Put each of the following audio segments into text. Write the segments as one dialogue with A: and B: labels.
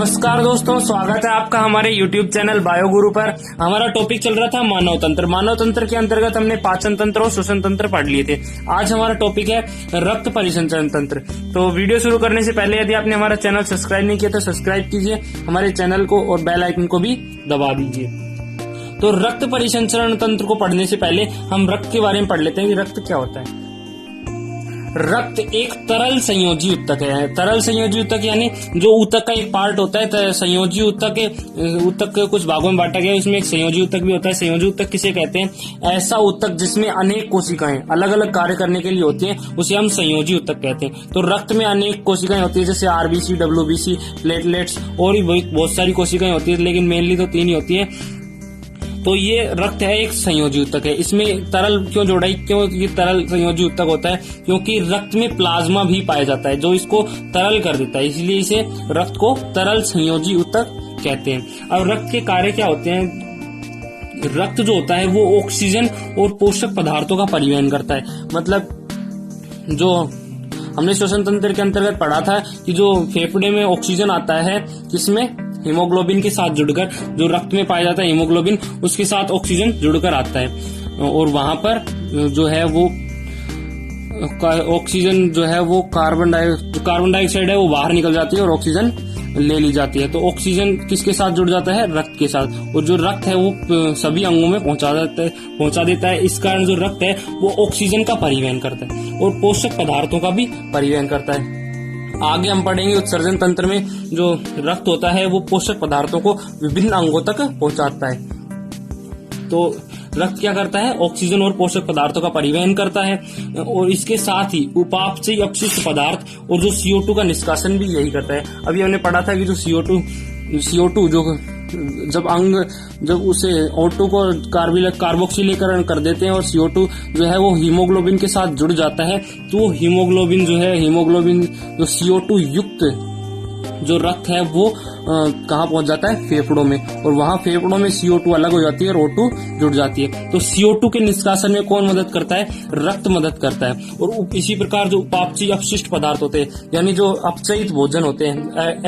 A: नमस्कार दोस्तों, स्वागत है आपका हमारे YouTube चैनल बायो गुरु पर। हमारा टॉपिक चल रहा था मानव तंत्र। मानव तंत्र के अंतर्गत हमने पाचन तंत्र और श्वसन तंत्र पढ़ लिए थे। आज हमारा टॉपिक है रक्त परिसंचरण तंत्र। तो वीडियो शुरू करने से पहले यदि आपने हमारा चैनल सब्सक्राइब नहीं किया तो सब्सक्राइब कीजिए हमारे चैनल को और बेल आइकन को भी दबा दीजिए। तो रक्त परिसंचरण तंत्र को पढ़ने से पहले हम रक्त के बारे में पढ़ लेते हैं कि रक्त क्या होता है। रक्त एक तरल संयोजी ऊतक है। तरल संयोजी ऊतक यानी जो ऊतक का एक पार्ट होता है। संयोजी ऊतक के कुछ भागों में बांटा गया है, उसमें एक संयोजी ऊतक भी होता है। संयोजी ऊतक किसे कहते हैं? ऐसा ऊतक जिसमें अनेक कोशिकाएं अलग अलग कार्य करने के लिए होती हैं, उसे हम संयोजी ऊतक कहते हैं। तो रक्त में अनेक कोशिकाएं होती है, जैसे आरबीसी, डब्ल्यूबीसी, प्लेटलेट्स और भी बहुत सारी कोशिकाएं होती है, लेकिन मेनली तो 3 ही होती है। तो ये रक्त है एक संयोजी ऊतक है। इसमें तरल क्यों जोड़ा है? क्यों ये तरल संयोजी ऊतक होता है? क्योंकि रक्त में प्लाज्मा भी पाया जाता है जो इसको तरल कर देता है, इसलिए इसे रक्त को तरल संयोजी ऊतक कहते हैं। अब रक्त के कार्य क्या होते हैं? रक्त जो होता है वो ऑक्सीजन और पोषक पदार्थों का परिवहन करता है। मतलब जो हमने श्वसन तंत्र के अंतर्गत पढ़ा था कि जो फेफड़े में ऑक्सीजन आता है किसमें? हीमोग्लोबिन के साथ जुड़कर, जो रक्त में पाया जाता है हीमोग्लोबिन, उसके साथ ऑक्सीजन जुड़कर आता है और वहां पर जो है वो ऑक्सीजन जो है वो कार्बन डाइऑक्साइड है वो बाहर निकल जाती है और ऑक्सीजन ले ली जाती है। तो ऑक्सीजन किसके साथ जुड़ जाता है? रक्त के साथ। और जो रक्त है वो सभी अंगों में पहुंचा देता है। इस कारण जो रक्त है वो ऑक्सीजन का परिवहन करता है और पोषक पदार्थों का भी परिवहन करता है। आगे हम पढ़ेंगे उत्सर्जन तंत्र में जो रक्त होता है वो पोषक पदार्थों को विभिन्न अंगों तक पहुंचाता है। तो रक्त क्या करता है? ऑक्सीजन और पोषक पदार्थों का परिवहन करता है और इसके साथ ही उपापचयी अपशिष्ट पदार्थ और जो CO2 का निष्कासन भी यही करता है। अभी हमने पढ़ा था कि जो CO2 जो जब उसे O2 को कार्बोक्सिलीकरण कर देते हैं और CO2 जो है वो हीमोग्लोबिन के साथ जुड़ जाता है, तो हीमोग्लोबिन जो CO2 युक्त जो रक्त है वो कहाँ पहुंच जाता है? फेफड़ों में। और वहां फेफड़ों में CO2 अलग हो जाती है और O2 जुड़ जाती है। तो CO2 के निष्कासन में कौन मदद करता है? रक्त मदद करता है। और इसी प्रकार जो उपापचयी अपशिष्ट पदार्थ होते हैं, यानी जो अपचयित भोजन होते हैं,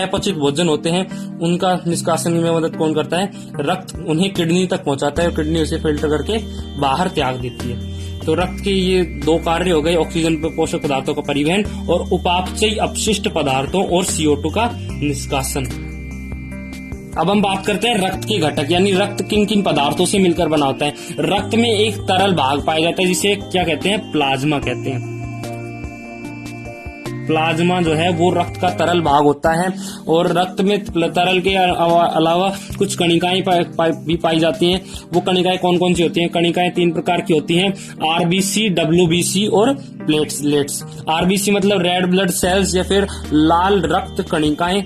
A: अपचित भोजन होते हैं, उनका निष्कासन में मदद कौन करता है? रक्त उन्हें किडनी तक पहुंचाता है और किडनी उसे फिल्टर करके बाहर त्याग देती है। तो रक्त के ये 2 कार्य हो गए, ऑक्सीजन पोषक पदार्थों का परिवहन और उपापचयी अपशिष्ट पदार्थों और CO2 का निष्कासन। अब हम बात करते हैं रक्त के घटक, यानी रक्त किन किन पदार्थों से मिलकर बना होता है। रक्त में एक तरल भाग पाया जाता है जिसे क्या कहते हैं? प्लाज्मा कहते हैं। प्लाज्मा जो है वो रक्त का तरल भाग होता है और रक्त में तरल के अलावा कुछ कणिकाएं भी पाई जाती हैं। वो कणिकाएं कौन कौन सी होती हैं? कणिकाएं 3 प्रकार की होती हैं, आरबीसी, डब्ल्यूबीसी और प्लेटलेट्स। आरबीसी मतलब रेड ब्लड सेल्स या फिर लाल रक्त कणिकाएं,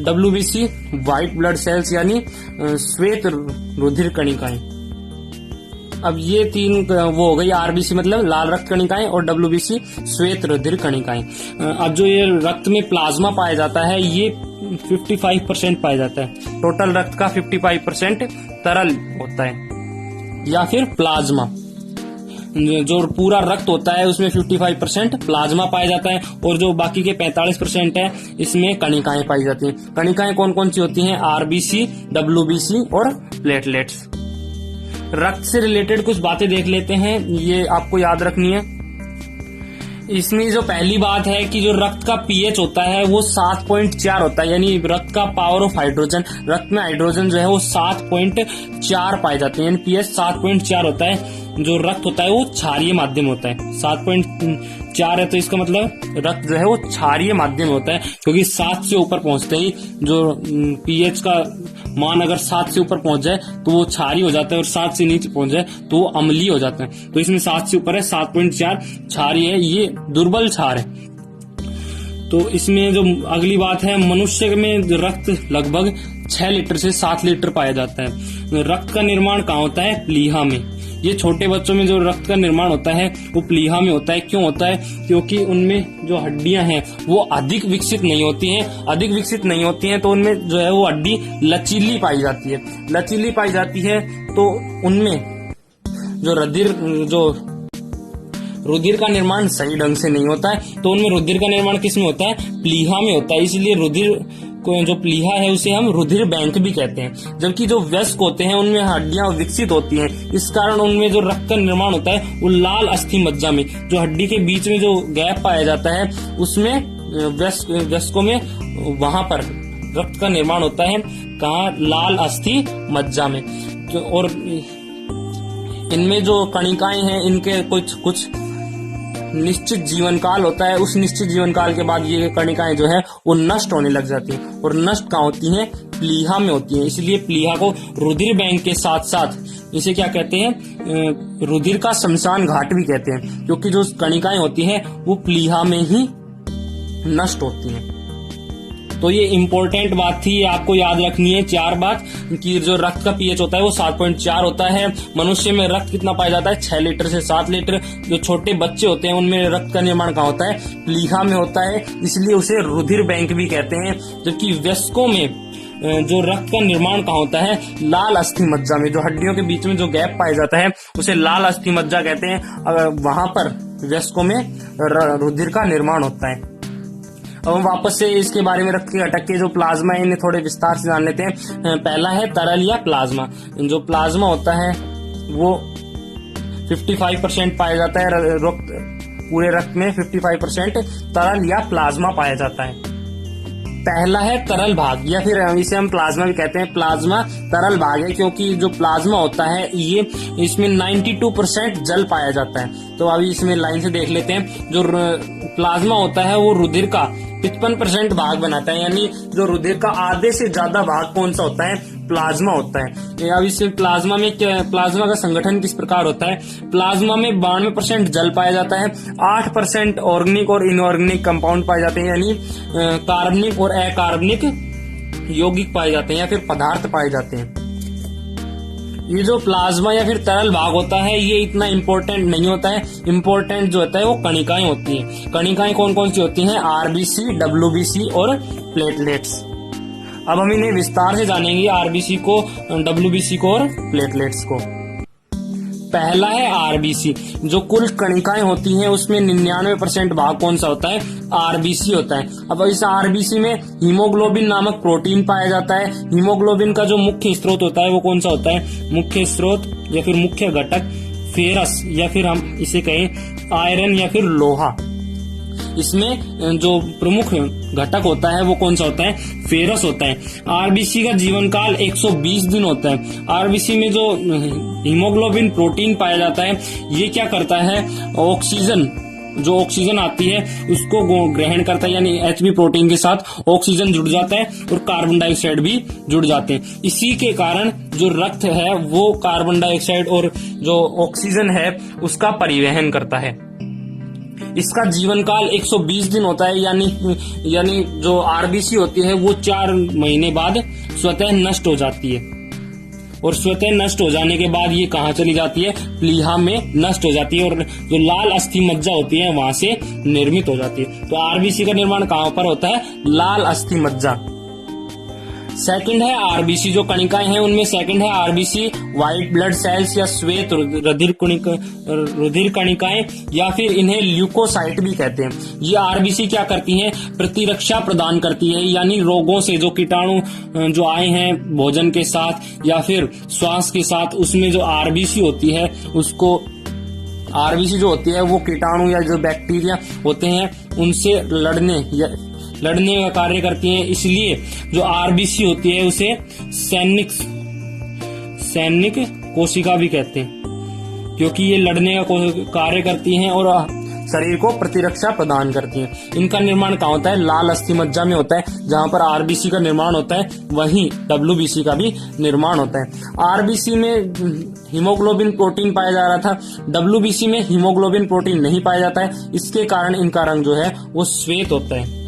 A: डब्ल्यूबीसी व्हाइट ब्लड सेल्स यानी श्वेत रुधिर कणिकाएं। अब ये 3 वो हो गई, आरबीसी मतलब लाल रक्त कणिकाएं और डब्ल्यूबीसी श्वेत रुधिर कणिकाएं। अब जो ये रक्त में प्लाज्मा पाया जाता है ये 55% पाया जाता है। टोटल रक्त का 55% तरल होता है या फिर प्लाज्मा। जो पूरा रक्त होता है उसमें 55% प्लाज्मा पाया जाता है और जो बाकी के 45% है इसमें कणिकाएं पाई जाती हैं। कणिकाएं कौन कौन सी होती हैं? आरबीसी, डब्ल्यूबीसी और प्लेटलेट्स। रक्त से रिलेटेड कुछ बातें देख लेते हैं, ये आपको याद रखनी है। इसमें जो पहली बात है कि जो रक्त का pH होता है वो 7.4 होता है, यानी रक्त का पावर ऑफ हाइड्रोजन, रक्त में हाइड्रोजन जो है वो 7.4 पाए जाते हैं, यानी pH 7.4 होता है। जो रक्त होता है वो क्षारीय माध्यम होता है। 7.4 है तो इसका मतलब रक्त जो है वो क्षारीय माध्यम होता है, क्योंकि 7 से ऊपर पहुंचते ही जो pH का मान अगर 7 से ऊपर पहुंच जाए तो वो क्षारीय हो जाता है और 7 से नीचे पहुंच जाए तो वो अम्लीय हो जाता है। तो इसमें 7 से ऊपर है, 7.4 क्षारीय है, ये दुर्बल क्षार है। तो इसमें जो अगली बात है, मनुष्य में रक्त लगभग 6 लीटर से 7 लीटर पाया जाता है। रक्त का निर्माण कहाँ होता है? प्लीहा में। ये छोटे बच्चों में जो रक्त का निर्माण होता है वो प्लीहा में होता है। क्यों होता है? क्योंकि उनमें जो हड्डियां हैं वो अधिक विकसित नहीं होती हैं। तो उनमें जो है वो हड्डी लचीली पाई जाती है। तो उनमें जो रुधिर का निर्माण सही ढंग से नहीं होता है। तो उनमें रुधिर का निर्माण किस में होता है? प्लीहा में होता है। इसलिए रुधिर जो प्लीहा है उसे हम रुधिर बैंक भी कहते हैं। जबकि जो वयस्क होते हैं उनमें हड्डियां विकसित होती हैं, इस कारण उनमें जो रक्त का निर्माण होता है वो लाल अस्थि मज्जा में, जो हड्डी के बीच में जो गैप पाया जाता है उसमें वयस्कों में वहां पर रक्त का निर्माण होता है। कहाँ? लाल अस्थि मज्जा में। और इनमें जो कणिकाएं हैं इनके कुछ निश्चित जीवन काल होता है। उस निश्चित जीवन काल के बाद ये कणिकाएं जो है वो नष्ट होने लग जाती हैं, और नष्ट कहाँ होती हैं? प्लीहा में होती हैं। इसलिए प्लीहा को रुधिर बैंक के साथ साथ इसे क्या कहते हैं? रुधिर का शमशान घाट भी कहते हैं, क्योंकि जो कणिकाएं होती हैं वो प्लीहा में ही नष्ट होती हैं। तो ये इम्पोर्टेंट बात थी, आपको याद रखनी है 4 बात, कि जो रक्त का पीएच होता है वो 7.4 होता है। मनुष्य में रक्त कितना पाया जाता है? 6 लीटर से 7 लीटर। जो छोटे बच्चे होते हैं उनमें रक्त का निर्माण कहाँ होता है? प्लीहा में होता है, इसलिए उसे रुधिर बैंक भी कहते हैं। जबकि वयस्कों में जो रक्त का निर्माण कहाँ होता है? लाल अस्थि मज्जा में, जो हड्डियों के बीच में जो गैप पाया जाता है उसे लाल अस्थि मज्जा कहते हैं। वहां पर वयस्कों में रुधिर का निर्माण होता है। अब हम वापस से इसके बारे में रख के अटक के जो प्लाज्मा है इन्हें थोड़े विस्तार से जान लेते हैं। पहला है तरल या प्लाज्मा। जो प्लाज्मा होता है वो 55% पाया जाता है, पूरे रक्त में 55% तरल या प्लाज्मा पाया जाता है। पहला है तरल भाग, या फिर इसे हम प्लाज्मा भी कहते हैं। प्लाज्मा तरल भाग है, क्योंकि जो प्लाज्मा होता है ये इसमें 92% जल पाया जाता है। तो अभी इसमें लाइन से देख लेते हैं। जो प्लाज्मा होता है वो रुधिर का 55% भाग बनाता है, यानी जो रुधिर का आधे से ज्यादा भाग कौन सा होता है? प्लाज्मा होता है। अब इस प्लाज्मा में प्लाज्मा का संगठन किस प्रकार होता है? प्लाज्मा में 92% जल पाया जाता है, 8% ऑर्गेनिक और इनऑर्गेनिक कंपाउंड पाए जाते हैं, यानी कार्बनिक और अकार्बनिक यौगिक पाए जाते हैं या फिर पदार्थ पाए जाते हैं। ये जो प्लाज्मा या फिर तरल भाग होता है ये इतना इम्पोर्टेंट नहीं होता है। इम्पोर्टेंट जो होता है वो कणिकाएं होती हैं। कणिकाएं कौन कौन सी होती हैं? आरबीसी, डब्ल्यूबीसी और प्लेटलेट्स। अब हम इन्हें विस्तार से जानेंगे, आरबीसी को, डब्ल्यूबीसी को और प्लेटलेट्स को। पहला है आरबीसी। जो कुल कणिकाएं होती हैं उसमें 99% भाग कौन सा होता है? आरबीसी होता है। अब इस आरबीसी में हीमोग्लोबिन नामक प्रोटीन पाया जाता है। हीमोग्लोबिन का जो मुख्य स्रोत होता है वो कौन सा होता है? मुख्य स्रोत या फिर मुख्य घटक फेरस, या फिर हम इसे कहें आयरन या फिर लोहा। इसमें जो प्रमुख घटक होता है वो कौन सा होता है? फेरस होता है। आरबीसी का जीवन काल 120 दिन होता है। आरबीसी में जो हीमोग्लोबिन प्रोटीन पाया जाता है ये क्या करता है? ऑक्सीजन, जो ऑक्सीजन आती है उसको ग्रहण करता है, यानी एचबी प्रोटीन के साथ ऑक्सीजन जुड़ जाता है और कार्बन डाइऑक्साइड भी जुड़ जाते हैं। इसी के कारण जो रक्त है वो कार्बन डाइऑक्साइड और जो ऑक्सीजन है उसका परिवहन करता है। इसका जीवन काल 120 दिन होता है, यानी जो आरबीसी होती है वो 4 महीने बाद स्वतः नष्ट हो जाती है, और स्वतः नष्ट हो जाने के बाद ये कहाँ चली जाती है? प्लीहा में नष्ट हो जाती है, और जो लाल अस्थि मज्जा होती है वहां से निर्मित हो जाती है। तो आरबीसी का निर्माण कहाँ पर होता है? लाल अस्थि मज्जा। सेकंड है आरबीसी। जो कणिकाएं हैं उनमें सेकंड है आरबीसी, व्हाइट ब्लड सेल्स या श्वेत रुधिर कणिकाएं, या फिर इन्हें ल्यूकोसाइट भी कहते हैं। ये आरबीसी क्या करती हैं? प्रतिरक्षा प्रदान करती है, यानी रोगों से जो कीटाणु जो आए हैं भोजन के साथ या फिर श्वास के साथ, उसमें जो आरबीसी होती है उसको, आरबीसी जो होती है वो कीटाणु या जो बैक्टीरिया होते हैं उनसे लड़ने का कार्य करती हैं। इसलिए जो आरबीसी होती है उसे सैनिक कोशिका भी कहते हैं, क्योंकि ये लड़ने का कार्य करती हैं और शरीर को प्रतिरक्षा प्रदान करती हैं। इनका निर्माण कहाँ होता है? लाल अस्थि मज्जा में होता है। जहां पर आरबीसी का निर्माण होता है वहीं डब्ल्यूबीसी का भी निर्माण होता है। आरबीसी में हीमोग्लोबिन प्रोटीन पाया जा रहा था, डब्ल्यूबीसी में हीमोग्लोबिन प्रोटीन नहीं पाया जाता है। इसके कारण इनका रंग जो है वो श्वेत होता है।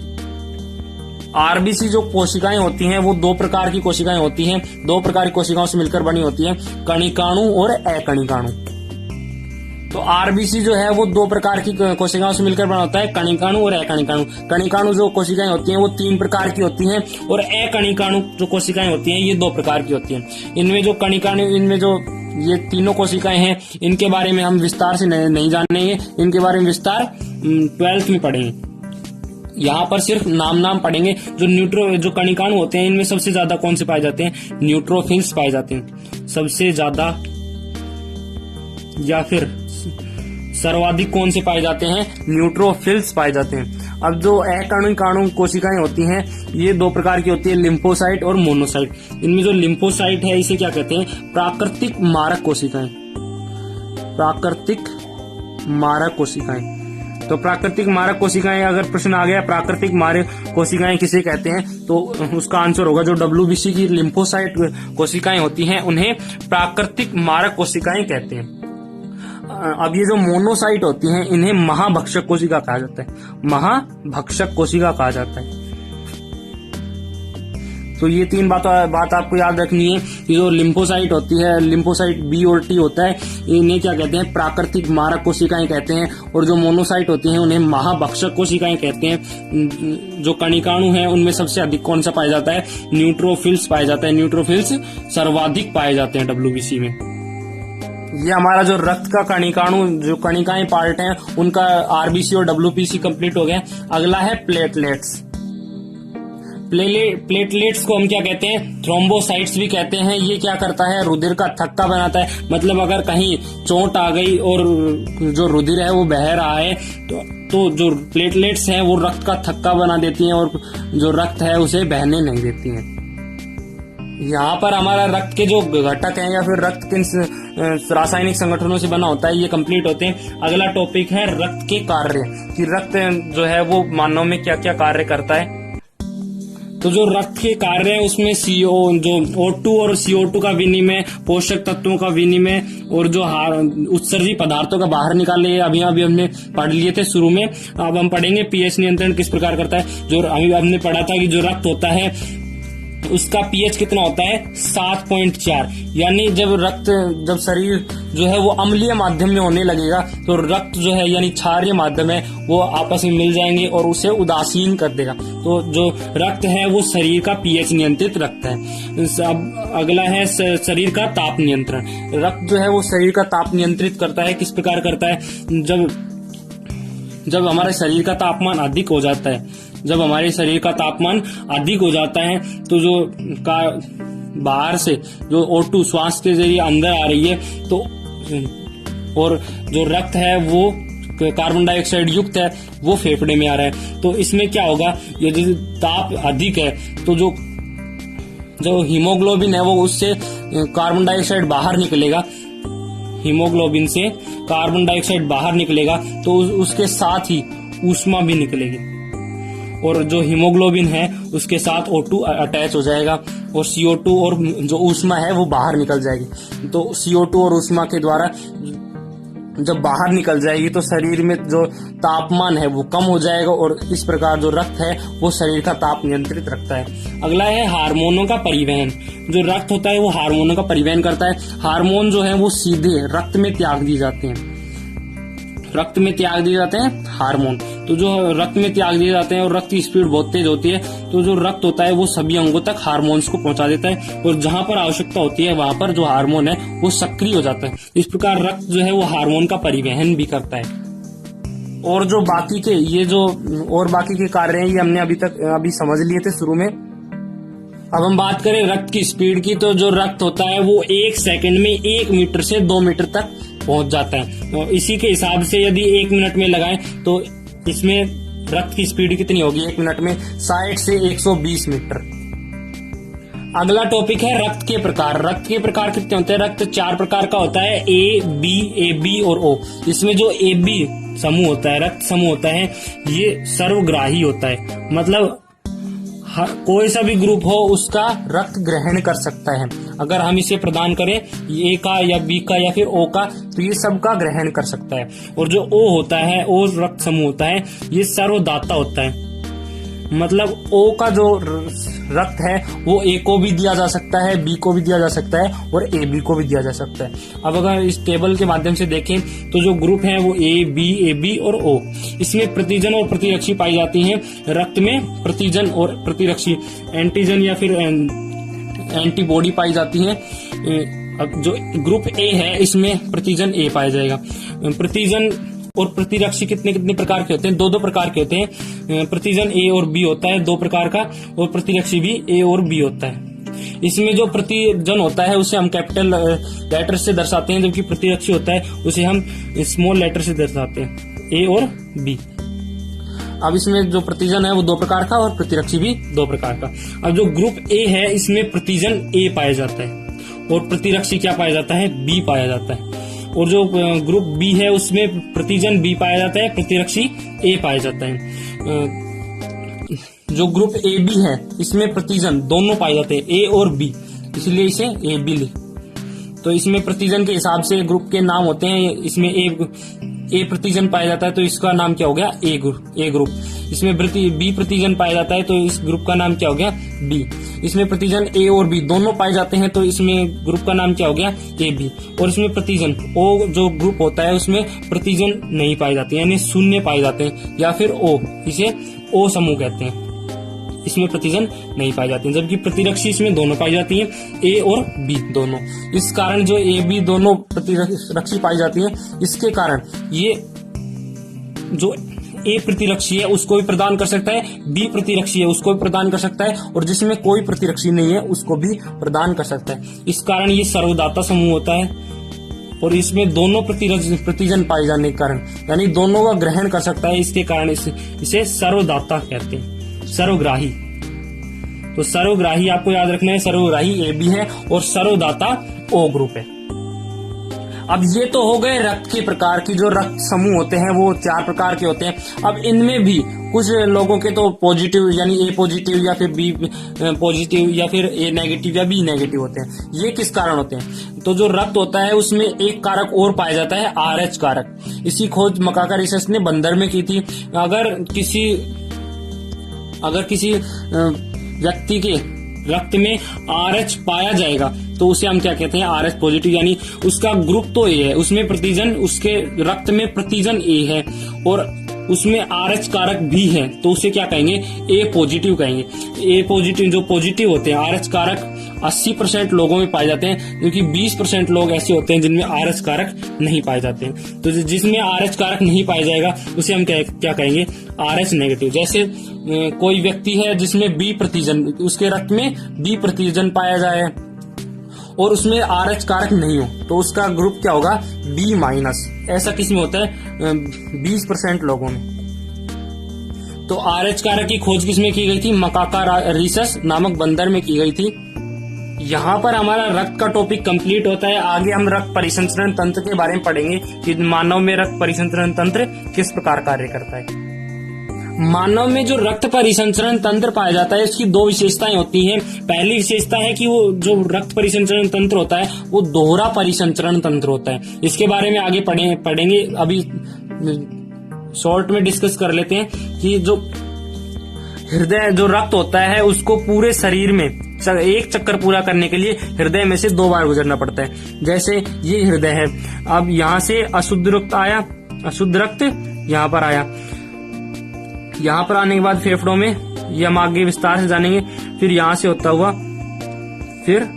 A: आरबीसी जो कोशिकाएं होती हैं वो 2 प्रकार की कोशिकाएं होती हैं, 2 प्रकार की कोशिकाओं से मिलकर बनी होती हैं, कणिकाणु और अकणिकाणु। तो आरबीसी जो है वो 2 प्रकार की कोशिकाओं से मिलकर बना होता है, कणिकाणु और अकणिकाणु। कणिकाणु जो कोशिकाएं होती हैं वो 3 प्रकार की होती हैं, और अकणिकाणु जो कोशिकाएं होती हैं ये 2 प्रकार की होती हैं। इनमें जो कणिकाणु, इनमें जो ये तीनों कोशिकाएं हैं इनके बारे में हम विस्तार से नहीं जानेंगे, इनके बारे में विस्तार 12th में पढ़ेंगे। यहाँ पर सिर्फ नाम पढ़ेंगे। जो कणिकाणु होते हैं इनमें सबसे ज्यादा कौन से पाए जाते हैं? न्यूट्रोफिल्स पाए जाते हैं सबसे ज्यादा, या फिर सर्वाधिक कौन से पाए जाते हैं? न्यूट्रोफिल्स पाए जाते हैं। अब जो अकणिकाणु कोशिकाएं होती हैं ये दो प्रकार की होती है, लिम्फोसाइट और मोनोसाइट। इनमें जो लिम्फोसाइट है इसे क्या कहते हैं? प्राकृतिक मारक कोशिकाएं। प्राकृतिक मारक कोशिकाएं। तो प्राकृतिक मारक कोशिकाएं, अगर प्रश्न आ गया प्राकृतिक मारक कोशिकाएं किसे कहते हैं, तो उसका आंसर होगा जो WBC की लिम्फोसाइट कोशिकाएं होती हैं उन्हें प्राकृतिक मारक कोशिकाएं कहते हैं। अब ये जो मोनोसाइट होती हैं इन्हें महाभक्षक कोशिका कहा जाता है। महाभक्षक कोशिका कहा जाता है। तो ये तीन बात आपको याद रखनी है कि जो लिम्फोसाइट होती है, लिम्फोसाइट B और T होता है, इन्हें क्या कहते हैं? प्राकृतिक मारक कोशिकाएं कहते हैं। और जो मोनोसाइट होती हैं उन्हें महाभक्षक कोशिकाएं कहते हैं। जो कणिकाणु हैं उनमें सबसे अधिक कौन सा पाया जाता है? न्यूट्रोफिल्स पाया जाता है। न्यूट्रोफिल्स सर्वाधिक पाए जाते हैं WBC में। ये हमारा जो रक्त का कणिकाणु, जो कणिकाएं पार्ट हैं उनका RBC और WBC कंप्लीट हो गया। अगला है प्लेटलेट्स। प्लेटलेट्स को हम क्या कहते हैं? थ्रोम्बोसाइट्स भी कहते हैं। ये क्या करता है? रुधिर का थक्का बनाता है। मतलब अगर कहीं चोट आ गई और जो रुधिर है वो बह रहा है तो जो प्लेटलेट्स हैं वो रक्त का थक्का बना देती हैं और जो रक्त है उसे बहने नहीं देती हैं। यहाँ पर हमारा रक्त के जो घटक हैं या फिर रक्त किन रासायनिक संगठनों से बना होता है ये कंप्लीट होते हैं। अगला टॉपिक है रक्त के कार्य, कि रक्त जो है वो मानव में क्या क्या कार्य करता है। तो जो रक्त के कार्य है उसमें जो O2 और CO2 का विनिमय, पोषक तत्वों का विनिमय और जो उत्सर्जी पदार्थों का बाहर निकाले, अभी हमने पढ़ लिए थे शुरू में। अब हम पढ़ेंगे pH नियंत्रण किस प्रकार करता है। जो अभी हमने पढ़ा था कि जो रक्त होता है उसका pH कितना होता है? 7.4। यानी जब शरीर जो है वो अम्लीय माध्यम में होने लगेगा तो रक्त जो है यानी क्षारीय माध्यम है वो आपस में मिल जाएंगे और उसे उदासीन कर देगा। तो जो रक्त है वो शरीर का pH नियंत्रित रखता है। अब अगला है शरीर का ताप नियंत्रण। रक्त जो है वो शरीर का ताप नियंत्रित करता है। किस प्रकार करता है? जब हमारे शरीर का तापमान अधिक हो जाता है, जब हमारे शरीर का तापमान अधिक हो जाता है तो जो बाहर से जो O2 श्वास के जरिए अंदर आ रही है तो और जो रक्त है वो कार्बन डाइऑक्साइड युक्त है वो फेफड़े में आ रहा है। तो इसमें क्या होगा? यदि ताप अधिक है तो जो हीमोग्लोबिन है वो उससे कार्बन डाइऑक्साइड बाहर निकलेगा। हीमोग्लोबिन से कार्बन डाइऑक्साइड बाहर निकलेगा तो उसके साथ ही ऊष्मा भी निकलेगी और जो हीमोग्लोबिन है उसके साथ O2 अटैच हो जाएगा और CO2 और जो ऊष्मा है वो बाहर निकल जाएगी। तो CO2 और ऊष्मा के द्वारा जब बाहर निकल जाएगी तो शरीर में जो तापमान है वो कम हो जाएगा और इस प्रकार जो रक्त है वो शरीर का ताप नियंत्रित रखता है। अगला है हार्मोनों का परिवहन। जो रक्त होता है वो हार्मोनों का परिवहन करता है। हार्मोन जो है वो सीधे रक्त में त्याग दिए जाते हैं। रक्त में त्याग दिए जाते हैं हार्मोन। तो जो रक्त में त्याग दिए जाते हैं और रक्त की स्पीड बहुत तेज होती है तो जो रक्त होता है वो सभी अंगों तक हार्मोन्स को पहुंचा देता है और जहां पर आवश्यकता होती है वहां पर जो हार्मोन है वो सक्रिय हो जाता है। इस प्रकार रक्त जो है वो हार्मोन का परिवहन भी करता है। और जो बाकी के कार्य हैं ये हमने अभी समझ लिए थे शुरू में। अब हम बात करें रक्त की स्पीड की, तो जो रक्त होता है वो 1 सेकंड में 1 मीटर से 2 मीटर तक पहुंच जाता है। तो इसी के हिसाब से यदि 1 मिनट में लगाएं तो इसमें रक्त की स्पीड कितनी होगी? 1 मिनट में 60 से 120 मीटर। अगला टॉपिक है रक्त के प्रकार। रक्त के प्रकार कितने होते हैं? रक्त 4 प्रकार का होता है, A, B, AB और O। इसमें जो AB समूह होता है, रक्त समूह होता है, ये सर्वग्राही होता है। मतलब कोई सा भी ग्रुप हो उसका रक्त ग्रहण कर सकता है। अगर हम इसे प्रदान करें A का या B का या फिर O का तो ये सबका ग्रहण कर सकता है। और जो O होता है, O रक्त समूह होता है, ये सर्वदाता होता है। मतलब O का जो रक्त है वो A को भी दिया जा सकता है, B को भी दिया जा सकता है और AB को भी दिया जा सकता है। अब अगर इस टेबल के माध्यम से देखें तो जो ग्रुप है वो A, B, AB और O। इसमें प्रतिजन और प्रतिरक्षी पाई जाती हैं। रक्त में प्रतिजन और प्रतिरक्षी एंटीजन या फिर एंटीबॉडी पाई जाती हैं। अब जो ग्रुप A है इसमें प्रतिजन A पाया जाएगा। प्रतिजन और प्रतिरक्षी कितने कितने प्रकार के होते हैं? दो दो प्रकार के होते हैं। प्रतिजन ए और बी होता है 2 प्रकार का, और प्रतिरक्षी भी ए और बी होता है। इसमें जो प्रतिजन होता है उसे हम कैपिटल लेटर से दर्शाते हैं, जबकि प्रतिरक्षी होता है उसे हम स्मॉल लेटर से दर्शाते हैं, ए और बी। अब इसमें जो प्रतिजन है वो 2 प्रकार का और प्रतिरक्षी भी 2 प्रकार का। अब जो ग्रुप ए है इसमें प्रतिजन ए पाया जाता है और प्रतिरक्षी क्या पाया जाता है? बी पाया जाता है। और जो ग्रुप बी है उसमें प्रतिजन बी पाया जाता है, प्रतिरक्षी ए पाया जाता है। जो ग्रुप ए बी है इसमें प्रतिजन दोनों पाए जाते हैं, ए और बी, इसलिए इसे ए बी लिख। तो इसमें प्रतिजन के हिसाब से ग्रुप के नाम होते हैं। इसमें ए प्रतिजन पाया जाता है तो इसका नाम क्या हो गया? ए ग्रुप। इसमें बी प्रतिजन पाया जाता है तो इस ग्रुप का नाम क्या हो गया? बी। इसमें प्रतिजन ए और बी दोनों पाए जाते हैं तो इसमें ग्रुप का नाम क्या हो गया? A B. और इसमें प्रतिजन ओ जो ग्रुप होता है उसमें प्रतिजन नहीं पाए जाते, यानी शून्य पाए जाते हैं, या फिर ओ, इसे ओ समूह कहते हैं। इसमें प्रतिजन नहीं पाई जाती, जबकि प्रतिरक्षी इसमें दोनों पाई जाती हैं, ए और बी दोनों। इस कारण जो ए बी दोनों प्रतिरक्षी पाई जाती हैं, इसके कारण ये जो ए प्रतिरक्षी है उसको भी प्रदान कर सकता है, बी प्रतिरक्षी है उसको भी प्रदान कर सकता है, और जिसमें कोई प्रतिरक्षी नहीं है उसको भी प्रदान कर सकता है। इस कारण ये सर्वदाता समूह होता है, और इसमें दोनों प्रतिजन पाए जाने के कारण, यानी दोनों का ग्रहण कर सकता है, इसके कारण इसे सर्वदाता कहते हैं, सर्वग्राही। तो सर्वग्राही आपको याद रखना है, सर्वग्राही ए बी है और सर्वदाता ओ ग्रुप है। अब ये तो हो गए रक्त के प्रकार की, जो रक्त समूह होते हैं वो 4 प्रकार के होते हैं। अब इनमें भी कुछ लोगों के तो पॉजिटिव यानी ए पॉजिटिव या फिर बी पॉजिटिव या फिर ए नेगेटिव या बी नेगेटिव होते हैं। ये किस कारण होते हैं? तो जो रक्त होता है उसमें एक कारक और पाया जाता है, RH कारक। इसकी खोज मकाका रिसर्च ने बंदर में की थी। अगर किसी व्यक्ति के रक्त में RH पाया जाएगा तो उसे हम क्या कहते हैं? RH पॉजिटिव, यानी उसका ग्रुप तो ए है, उसमें प्रतिजन, उसके रक्त में प्रतिजन ए है और उसमें RH कारक भी है, तो उसे क्या कहेंगे? ए पॉजिटिव कहेंगे। ए पॉजिटिव जो पॉजिटिव होते हैं, RH कारक 80% लोगों में पाए जाते हैं, क्योंकि 20% लोग ऐसे होते हैं जिनमें RH कारक नहीं पाए जाते हैं। तो जिसमें RH कारक नहीं पाया जाएगा उसे हम क्या कहेंगे? RH negative. जैसे कोई व्यक्ति है जिसमें बी प्रतिजन, उसके रक्त में बी प्रतिजन पाया जाए और उसमें RH कारक नहीं हो तो उसका ग्रुप क्या होगा? B minus. ऐसा किसमें होता है? 20% लोगों में। तो RH कारक की खोज किसमें की गई थी? मकाका रिसस नामक बंदर में की गई थी। यहाँ पर हमारा रक्त का टॉपिक कंप्लीट होता है। आगे हम रक्त परिसंचरण तंत्र के बारे में पढ़ेंगे कि मानव में रक्त परिसंचरण तंत्र किस प्रकार कार्य करता है। मानव में जो रक्त परिसंचरण तंत्र पाया जाता है उसकी 2 विशेषताएं होती हैं। पहली विशेषता है कि वो जो रक्त परिसंचरण तंत्र होता है वो दोहरा परिसंचरण तंत्र होता है। इसके बारे में आगे पढ़ेंगे। अभी शॉर्ट में डिस्कस कर लेते हैं कि जो हृदय जो रक्त होता है उसको पूरे शरीर में एक चक्कर पूरा करने के लिए हृदय में से 2 बार गुजरना पड़ता है। जैसे ये हृदय है, अब यहाँ से अशुद्ध रक्त आया, अशुद्ध रक्त यहाँ पर आया, यहाँ पर आने के बाद फेफड़ों में, ये हम आगे विस्तार से जानेंगे, फिर यहाँ से होता हुआ फिर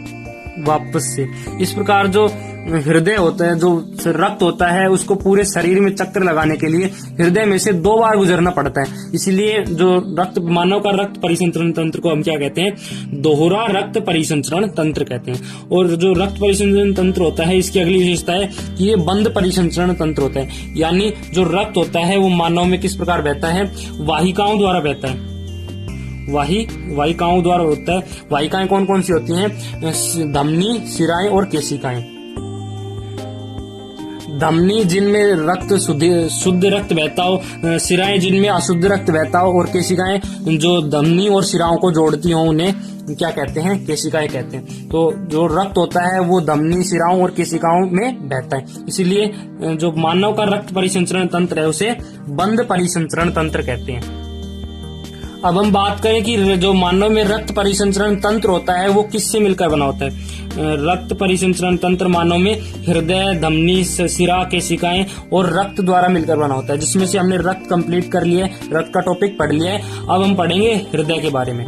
A: वापस से। इस प्रकार जो हृदय होता है, जो रक्त होता है, उसको पूरे शरीर में चक्कर लगाने के लिए हृदय में से 2 बार गुजरना पड़ता है। इसलिए जो मानव का रक्त परिसंचरण तंत्र को हम क्या कहते हैं? दोहरा रक्त परिसंचरण तंत्र कहते हैं। और जो रक्त परिसंचरण तंत्र होता है इसकी अगली विशेषता है कि ये बंद परिसंचरण तंत्र होता है, यानी जो रक्त होता है वो मानव में किस प्रकार बहता है? वाहिकाओं द्वारा बहता है। वाहिकाओं द्वारा होता है। वाहिकाएं कौन कौन सी होती हैं? धमनी, शिराएं और केशिकाएं। धमनी जिनमें रक्त शुद्ध रक्त बहता हो, शिराएं जिनमें अशुद्ध रक्त बहता हो, और केशिकाएं जो धमनी और शिराओं को जोड़ती हो उन्हें क्या कहते हैं? केशिकाएं कहते हैं। तो जो रक्त होता है वो धमनी, शिराओं और केशिकाओं में बहता है। इसीलिए जो मानव का रक्त परिसंचरण तंत्र है उसे बंद परिसंचरण तंत्र कहते हैं। अब हम बात करें कि जो मानव में रक्त परिसंचरण तंत्र होता है वो किससे मिलकर बना होता है? रक्त परिसंचरण तंत्र मानव में हृदय, धमनी, शिरा, केशिकाएं और रक्त द्वारा मिलकर बना होता है। जिसमें से हमने रक्त कंप्लीट कर लिया है, रक्त का टॉपिक पढ़ लिया है। अब हम पढ़ेंगे हृदय के बारे में।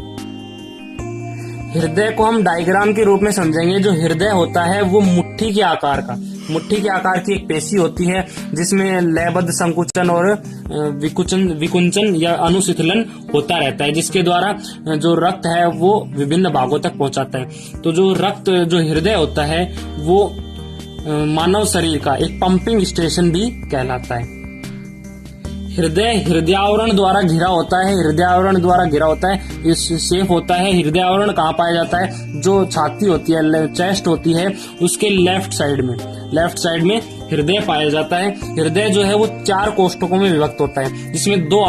A: हृदय को हम डायग्राम के रूप में समझेंगे। जो हृदय होता है वो मुट्ठी के आकार का, मुट्ठी के आकार की एक पेशी होती है जिसमें लयबद्ध संकुचन और विकुंचन या अनुशीतलन होता रहता है, जिसके द्वारा जो रक्त है वो विभिन्न भागों तक पहुंचाता है। तो जो रक्त जो हृदय होता है वो मानव शरीर का एक पंपिंग स्टेशन भी कहलाता है। हृदय हृदयावरण द्वारा घिरा होता है। हृदयावरण द्वारा घिरा होता है, इस शेप होता है। हृदयावरण कहाँ पाया जाता है? जो छाती होती है, चेस्ट होती है, उसके लेफ्ट साइड में हृदय पाया जाता है। हृदय जो है वो 4 कोष्ठकों में विभक्त होता है, जिसमें 2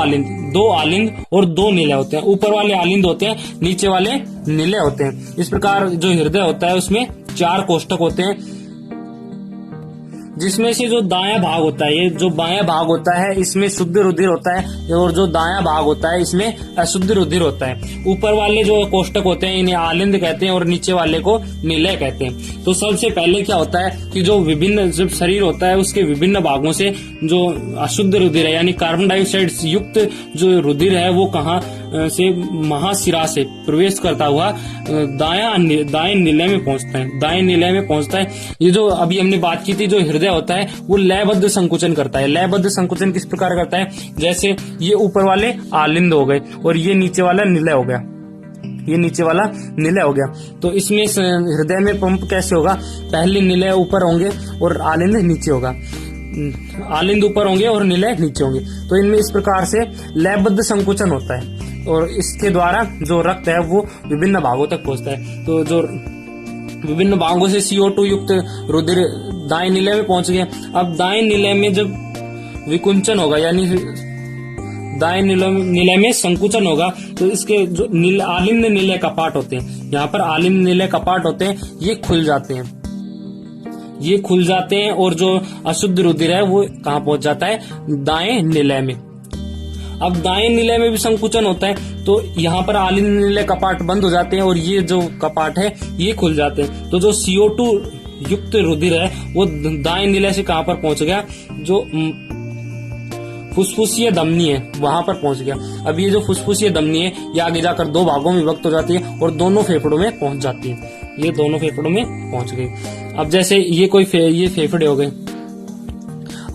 A: आलिंद और 2 निलय होते हैं। ऊपर वाले आलिंद होते हैं, नीचे वाले निलय होते हैं। इस प्रकार जो हृदय होता है उसमें 4 कोष्ठक होते हैं, जिसमें से जो दायां भाग होता है, ये जो बायां भाग होता है इसमें शुद्ध रुधिर होता है, और जो दायां भाग होता है इसमें अशुद्ध रुधिर होता है। ऊपर वाले जो कोष्ठक होते हैं इन्हें आलिंद कहते हैं और नीचे वाले को निलय कहते हैं। तो सबसे पहले क्या होता है कि जो विभिन्न जब शरीर होता है उसके विभिन्न भागों से जो अशुद्ध रुधिर है यानी कार्बन डाइऑक्साइड युक्त जो रुधिर है वो कहाँ से महाशिरा से प्रवेश करता हुआ दाएं निलय में पहुंचता है। ये जो अभी हमने बात की थी, जो हृदय होता है वो लयबद्ध संकुचन करता है। लयबद्ध संकुचन किस प्रकार करता है? जैसे ये ऊपर वाले आलिंद हो गए और ये नीचे वाला निलय हो गया। तो इसमें हृदय में पंप कैसे होगा? पहले निलय ऊपर होंगे और आलिंद नीचे होगा। आलिंद ऊपर होंगे और निलय नीचे होंगे। तो इनमें इस प्रकार से लयबद्ध संकुचन होता है और इसके द्वारा जो रक्त है वो विभिन्न भागों तक पहुंचता है। तो जो विभिन्न भागों से CO2 युक्त रुधिर दाएं निलय में पहुंच गया। अब दाएं निलय में जब विकुंचन होगा यानी दाएं निलय में संकुचन होगा तो इसके जो आलिंद निलय कपाट होते हैं, यहाँ पर आलिंद निलय कपाट होते हैं, ये खुल जाते हैं और जो अशुद्ध रुधिर है वो कहाँ पहुंच जाता है? दाएं निलय में। अब दाएं निलय में भी संकुचन होता है तो यहाँ पर आलिंद निलय कपाट बंद हो जाते हैं और ये जो कपाट है ये खुल जाते हैं। तो जो CO2 युक्त रुधिर है वो दाएं निलय से कहाँ पर पहुंच गया? जो फुसफुसीय धमनी है वहां पर पहुंच गया। अब ये जो फुसफुसीय धमनी है ये आगे जाकर 2 भागों में विभक्त हो जाती है और दोनों फेफड़ों में पहुंच जाती है। ये दोनों फेफड़ों में पहुंच गई। अब जैसे ये ये फेफड़े हो गए।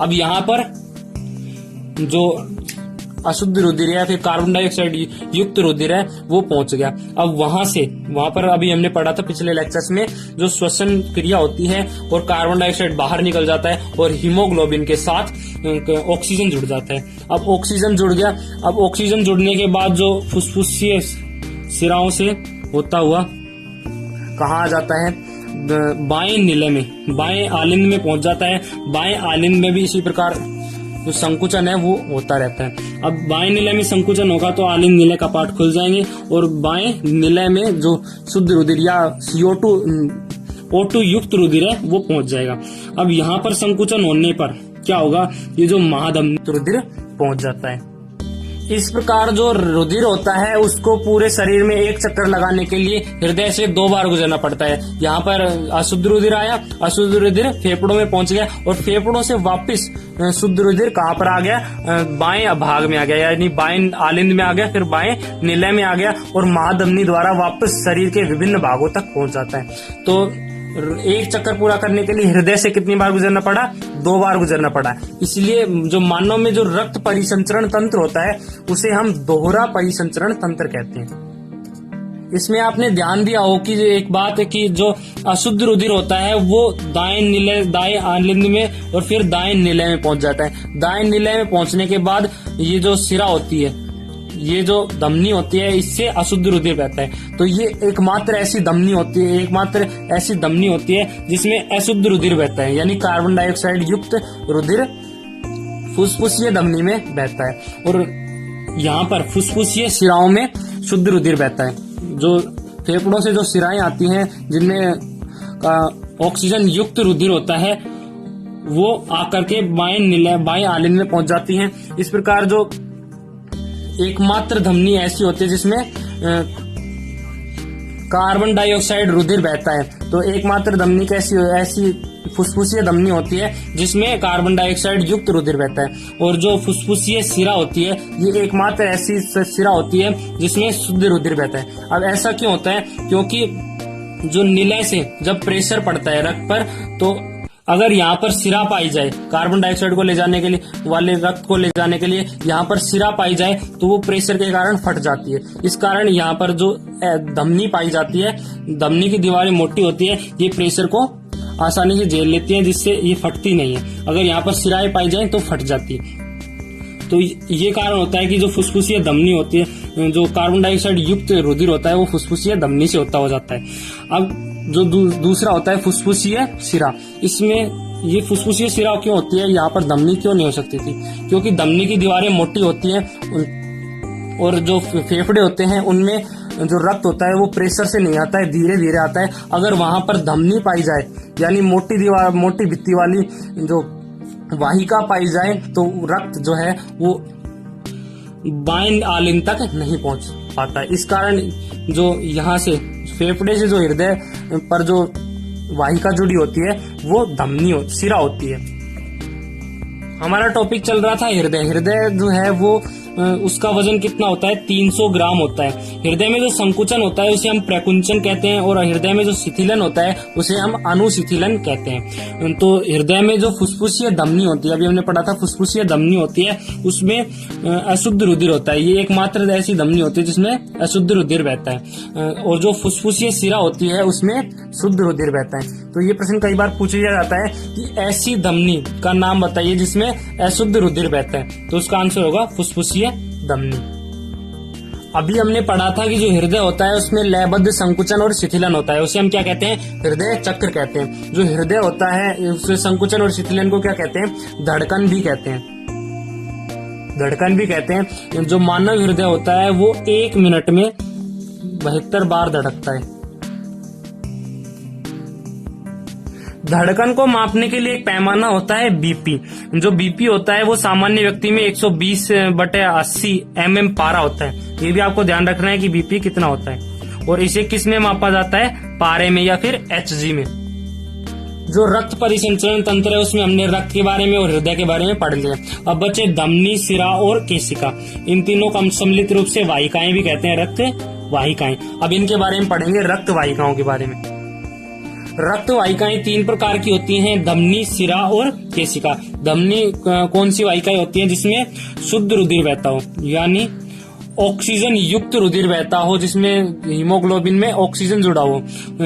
A: अब यहाँ पर जो अशुद्ध रुधिर या फिर कार्बन डाइऑक्साइड युक्त रुधिर है वो पहुंच गया। अब वहां पर अभी हमने पढ़ा था पिछले लेक्चर्स में, जो श्वसन क्रिया होती है और कार्बन डाइऑक्साइड बाहर निकल जाता है और हीमोग्लोबिन के साथ ऑक्सीजन जुड़ जाता है। अब ऑक्सीजन जुड़ गया। अब ऑक्सीजन जुड़ने के बाद जो फुसफुसीय सिराओं से होता हुआ कहाँ आ जाता है? बाएं निलय में, बाएं आलिंद में पहुंच जाता है। बाएं आलिंद में भी इसी प्रकार जो संकुचन है वो होता रहता है। अब बाएं निलय में संकुचन होगा तो आलिंद निलय कपाट खुल जाएंगे और बाएं निलय में जो शुद्ध रुधिर या O2 युक्त रुधिर है वो पहुंच जाएगा। अब यहाँ पर संकुचन होने पर क्या होगा? ये जो महाधमनी रुधिर पहुंच जाता है। इस प्रकार जो रुधिर होता है उसको पूरे शरीर में एक चक्कर लगाने के लिए हृदय से 2 बार गुजरना पड़ता है। यहाँ पर अशुद्ध रुधिर आया, अशुद्ध रुधिर फेफड़ों में पहुंच गया और फेफड़ों से वापस शुद्ध रुधिर कहाँ पर आ गया? बाएं भाग में आ गया, यानी बाएं आलिंद में आ गया, फिर बाएं निलय में आ गया और महाधमनी द्वारा वापस शरीर के विभिन्न भागों तक पहुंच जाता है। तो एक चक्कर पूरा करने के लिए हृदय से कितनी बार गुजरना पड़ा? 2 बार गुजरना पड़ा। इसलिए जो मानव में जो रक्त परिसंचरण तंत्र होता है उसे हम दोहरा परिसंचरण तंत्र कहते हैं। इसमें आपने ध्यान दिया हो कि एक बात है कि जो अशुद्ध रुधिर होता है वो दाएं आलिंद में और फिर दाएं निलय में पहुंच जाता है। दाएं निलय में पहुंचने के बाद ये जो सिरा होती है, ये जो धमनी होती है, इससे अशुद्ध रुधिर बहता है। तो ये एकमात्र ऐसी धमनी होती है जिसमें अशुद्ध रुधिर बहता है, यानी कार्बन डाइऑक्साइड युक्त रुधिर फुसफुसीय धमनी में बहता है और यहाँ पर फुसफुसीय शिराओं में शुद्ध रुधिर बहता है। जो फेफड़ों से जो शिराएं आती हैं जिनमें ऑक्सीजन युक्त रुधिर होता है वो आकर के बाएं आलिंद में पहुंच जाती हैं। इस प्रकार जो एकमात्र धमनी ऐसी होती है जिसमें कार्बन डाइऑक्साइड रुधिर बहता है। तो एकमात्र धमनी ऐसी फुसफुसीय धमनी होती है जिसमें कार्बन डाइऑक्साइड युक्त रुधिर बहता है। और जो फुसफुसीय सिरा होती है ये एकमात्र ऐसी सिरा होती है जिसमें शुद्ध रुधिर बहता है। अब ऐसा क्यों होता है? क्योंकि जो निलय से जब प्रेशर पड़ता है रक्त पर तो अगर यहाँ पर सिरा पाई जाए, कार्बन डाइऑक्साइड को ले जाने के लिए वाले रक्त को ले जाने के लिए यहाँ पर सिरा पाई जाए तो वो प्रेशर के कारण फट जाती है। इस कारण यहाँ पर जो धमनी पाई जाती है, धमनी की दीवारें मोटी होती है, ये प्रेशर को आसानी से झेल लेती हैं, जिससे ये फटती नहीं है। अगर यहाँ पर सिराएं पाई जाए तो फट जाती है। तो ये कारण होता है कि जो फुसफुसीय धमनी होती है, जो कार्बन डाइऑक्साइड युक्त रुधिर होता है वो फुसफुसीय धमनी से होता हो जाता है। अब जो दूसरा होता है फुसफुसीय सिरा, इसमें ये फुसफुसीय सिरा क्यों होती है, यहाँ पर धमनी क्यों नहीं हो सकती थी? क्योंकि धमनी की दीवारें मोटी होती हैं और जो फेफड़े होते हैं उनमें जो रक्त होता है वो प्रेशर से नहीं आता है, धीरे धीरे आता है। अगर वहां पर धमनी पाई जाए, यानी मोटी दीवार, मोटी भित्ती वाली जो वाहिका पाई जाए, तो रक्त जो है वो बाएं आलिंग तक नहीं पहुंच पाता है। इस कारण जो यहाँ से फेफड़े से जो हृदय पर जो वाहिका जुड़ी होती है वो धमनी सिरा होती है। हमारा टॉपिक चल रहा था हृदय। हृदय जो है वो उसका वजन कितना होता है? 300 ग्राम होता है। हृदय में जो संकुचन होता है उसे हम प्रकुंचन कहते हैं, और हृदय में जो शिथिलन होता है उसे हम अनुशिथिलन कहते हैं। तो हृदय में जो फुसफुसीय धमनी होती है, अभी हमने पढ़ा था फुसफुसीय धमनी होती है, उसमें अशुद्ध रुधिर होता है। ये एकमात्र ऐसी धमनी होती है जिसमें अशुद्ध रुधिर बहता है, और जो फुसफुसीय सिरा होती है उसमें शुद्ध रुधिर बहता है। तो ये प्रश्न कई बार पूछा जाता है कि ऐसी धमनी का नाम बताइए जिसमें अशुद्ध रुधिर बहता है, तो उसका आंसर होगा फुसफुसीय धमनी। अभी हमने पढ़ा था कि जो हृदय होता है उसमें लयबद्ध संकुचन और शिथिलन होता है, उसे हम क्या कहते हैं? हृदय चक्र कहते हैं। जो हृदय होता है उसमें संकुचन और शिथिलन को क्या कहते हैं? धड़कन भी कहते हैं। धड़कन भी कहते हैं। जो मानव हृदय होता है वो 1 मिनट में 72 बार धड़कता है। धड़कन को मापने के लिए एक पैमाना होता है बीपी। जो बीपी होता है वो सामान्य व्यक्ति में 120/80 mm पारा होता है। ये भी आपको ध्यान रखना है कि बीपी कितना होता है, और इसे किस में मापा जाता है? पारे में या फिर HG में। जो रक्त परिसंचरण तंत्र है उसमें हमने रक्त के बारे में और हृदय के बारे में पढ़ लिया। अब बचे धमनी, सिरा और केशिका। इन तीनों को हम सम्मिलित रूप से वाहिकाएं भी कहते हैं, रक्त वाहिकाएं। अब इनके बारे में पढ़ेंगे, रक्त वाहिकाओं के बारे में। रक्त वाहिकाएं 3 प्रकार की होती हैं, धमनी, सिरा और केशिका। धमनी कौन सी वाहिकाएं होती हैं? जिसमें शुद्ध रुधिर बहता हो, यानी ऑक्सीजन युक्त रुधिर बहता हो, जिसमें हीमोग्लोबिन में ऑक्सीजन जुड़ा हो।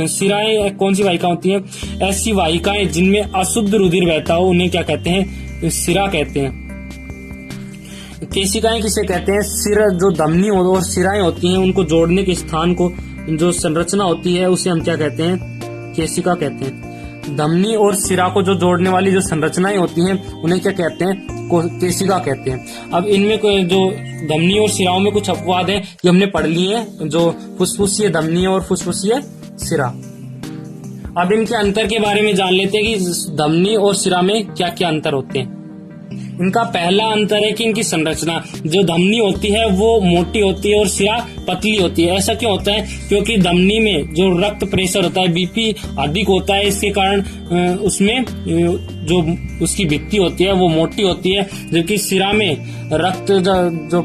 A: सिराएं कौन सी वाहिका होती हैं? ऐसी वाहिकाएं जिनमें अशुद्ध रुधिर बहता हो, उन्हें क्या कहते हैं? सिरा कहते हैं। केशिकाएं किसे कहते हैं? सिरा, जो धमनी और सिराएं होती हैं उनको जोड़ने के स्थान को, जो संरचना होती है उसे हम क्या कहते हैं? केशिका कहते हैं। धमनी और सिरा को जो जोड़ने वाली जो संरचनाएं होती हैं उन्हें क्या कहते हैं? केशिका कहते हैं। अब इनमें जो धमनी और सिराओं में कुछ अपवाद है ये हमने पढ़ लिए हैं, जो फुसफुसीय धमनी और फुसफुसीय सिरा। अब इनके अंतर के बारे में जान लेते हैं कि धमनी और सिरा में क्या क्या अंतर होते हैं। इनका पहला अंतर है कि इनकी संरचना। जो धमनी होती है वो मोटी होती है और सिरा पतली होती है। ऐसा क्यों होता है? क्योंकि धमनी में जो रक्त प्रेशर होता है, बीपी अधिक होता है, इसके कारण उसमें जो उसकी भित्ति होती है वो मोटी होती है, जबकि सिरा में रक्त जो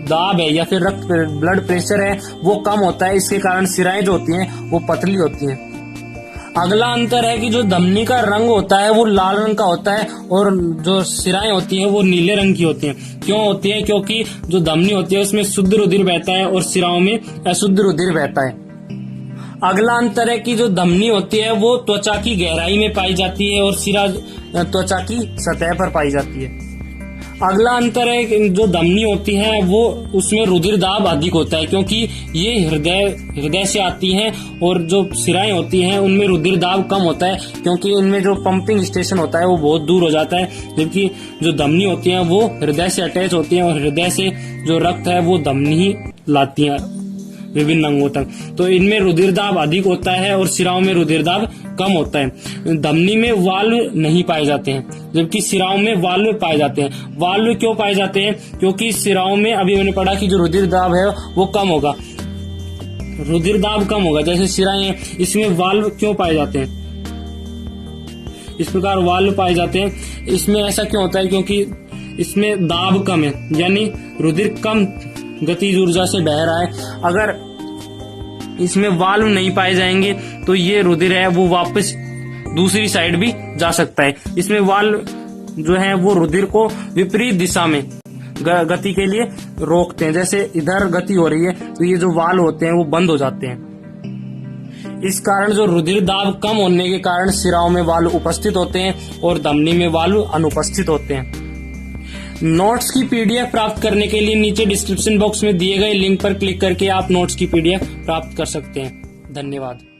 A: दाब है या फिर रक्त ब्लड प्रेशर है वो कम होता है, इसके कारण सिराएं जो होती हैं वो पतली होती हैं। अगला अंतर है कि जो धमनी का रंग होता है वो लाल रंग का होता है, और जो सिराएं होती हैं वो नीले रंग की होती हैं। क्यों होती है? क्योंकि जो धमनी होती है उसमें शुद्ध रुधिर बहता है और सिराओं में अशुद्ध रुधिर बहता है। अगला अंतर है कि जो धमनी होती है वो त्वचा की गहराई में पाई जाती है और सिरा त्वचा की सतह पर पाई जाती है। अगला अंतर है कि जो धमनी होती है वो उसमें रुधिर दाब अधिक होता है, क्योंकि ये हृदय से आती हैं, और जो सिराएं होती हैं उनमें रुधिर दाब कम होता है, क्योंकि इनमें जो पंपिंग स्टेशन होता है वो बहुत दूर हो जाता है, जबकि जो धमनी होती है वो हृदय से अटैच होती है, और हृदय से जो रक्त है वो धमनी ही लाती है विभिन्न अंगों तक। तो इनमें रुधिर दाब अधिक होता है और सिराओं में रुधिर दाब कम होता है। धमनी में वाल्व नहीं पाए जाते हैं, जबकि सिराओं में वाल्व पाए जाते हैं। वाल्व क्यों पाए जाते हैं? क्योंकि सिराओं में अभी मैंने पढ़ा कि जो रुधिर दाब है वो कम होगा, रुधिर दाब कम होगा, जैसे सिराएं हैं, इसमें वाल्व क्यों पाए जाते हैं? इस प्रकार वाल्व पाए जाते हैं। इसमें ऐसा क्यों होता है? क्योंकि इसमें दाब कम है, यानी रुधिर कम गतिज ऊर्जा से बह रहा है। अगर इसमें वाल्व नहीं पाए जाएंगे तो ये रुधिर है वो वापस दूसरी साइड भी जा सकता है। इसमें वाल्व जो है वो रुधिर को विपरीत दिशा में गति के लिए रोकते हैं। जैसे इधर गति हो रही है तो ये जो वाल्व होते हैं वो बंद हो जाते हैं। इस कारण जो रुधिर दाब कम होने के कारण सिराओं में वाल्व उपस्थित होते हैं और धमनी में वाल्व अनुपस्थित होते हैं। नोट्स की पीडीएफ प्राप्त करने के लिए नीचे डिस्क्रिप्शन बॉक्स में दिए गए लिंक पर क्लिक करके आप नोट्स की पीडीएफ प्राप्त कर सकते हैं। धन्यवाद।